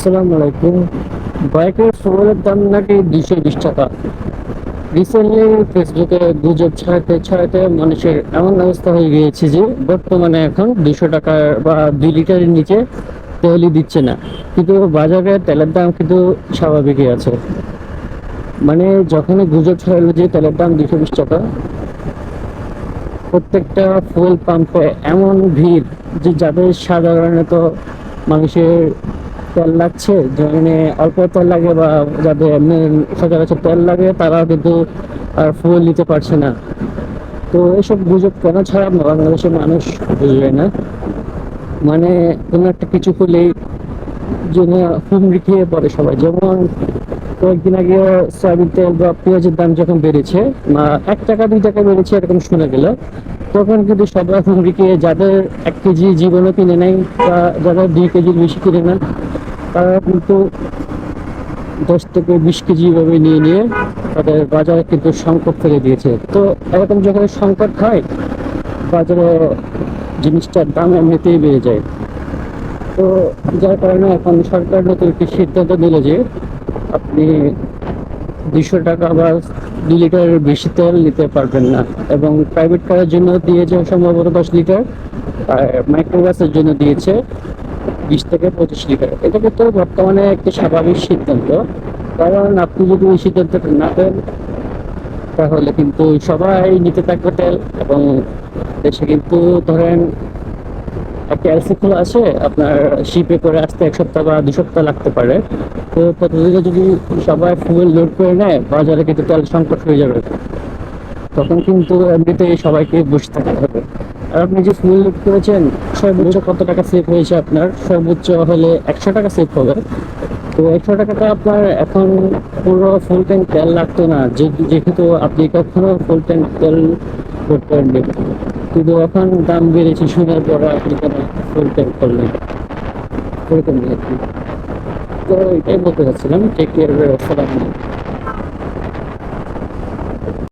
আসসালামু আলাইকুম। বাইকের ফুয়েলের দাম নাকি 220 টাকা। রিসেন্টলি ফেসবুকে গুজব ছড়াতে ছড়াতে মানুষের এমন অবস্থা হয়ে গিয়েছে যে বর্তমানে এখন 200 টাকা বা 2 লিটারের নিচে তেলই দিচ্ছে না। কিন্তু বাজারে তেলের দাম কিন্তু স্বাভাবিকই আছে। মানে যখনই গুজব ছড়ালো যে তেলের দাম 220 টাকা, প্রত্যেকটা ফুয়েল পাম্পে এমন ভিড় যে যাদের সাধারণত মানুষের তেল লাগছে, যেখানে অল্প তেল লাগে বা যাদের এমনি সচরাচর তেল লাগে তারাও কিন্তু আর ফুয়েল নিতে পারছে না। তো এসব গুজব কেন ছাড়া বাংলাদেশের মানুষ বুঝবে না। মানে কোনো একটা কিছু করলেই জন্য হুমড়ি খেয়ে পড়ে সবাই। যেমন কয়েকদিন আগে সয়াবিন তেল বা পেঁয়াজের দাম যখন বেড়েছে, 1 টাকা 2 টাকা বেড়েছে এরকম শোনা গেল, তখন কিন্তু সবাই হুমড়ি খেয়ে যাদের 1 কেজি জীবনও কিনে নেয় বা যারা 2 কেজির বেশি কিনে নেন, তারা কিন্তু 10 থেকে 20 কেজি এভাবে নিয়ে নিয়ে তাদের বাজারে কিন্তু সংকট ফেলে দিয়েছে। তো এরকম যখন সংকট হয়, বাজারে জিনিসটার দাম এমনিতেই বেড়ে যায়। তো যার কারণে এখন সরকার নতুন একটি সিদ্ধান্ত নিল যে আপনি 200 টাকা বা 2 লিটারের বেশি তেল নিতে পারবেন না, এবং প্রাইভেট কারের জন্য দিয়েছে সম্ভবত 10 লিটার, আর মাইক্রোবাসের জন্য দিয়েছে 20 থেকে 25 লিটার। এটা কিন্তু বর্তমানে একটি স্বাভাবিক সিদ্ধান্ত, কারণ আপনি যদি এই সিদ্ধান্তটা না দেন তাহলে কিন্তু সবাই নিতে থাকবে তেল, এবং দেশে কিন্তু ধরেন একটা এলসি খোলা আছে, আপনার শিপে করে আসতে 1 সপ্তাহ বা 2 সপ্তাহ লাগতে পারে। তো ততদিনে যদি সবাই ফুয়েল লোড করে নেয়, বাজারে কিন্তু তেল সংকট হয়ে যাবে। তখন কিন্তু এমনিতেই সবাইকে বসে থাকতে হবে। আর আপনি যে ফুয়েল লোড করেছেন, সর্বোচ্চ কত টাকা সেভ হয়েছে? আপনার সর্বোচ্চ হলে 100 টাকা সেভ হবে। তো 100 টাকাটা আপনার এখন পুরো ফুল ট্যাঙ্ক তেল লাগতো না, যেহেতু আপনি কখনো ফুল ট্যাঙ্ক তেল লোড করেননি। কিন্তু এখন দাম বেড়েছে শোনার পর আপনি কেন ফুল ট্যাঙ্ক করলেন, এরকম আর কি। তো এটাই বলতে চাচ্ছিলাম। Take care. আসসালাম।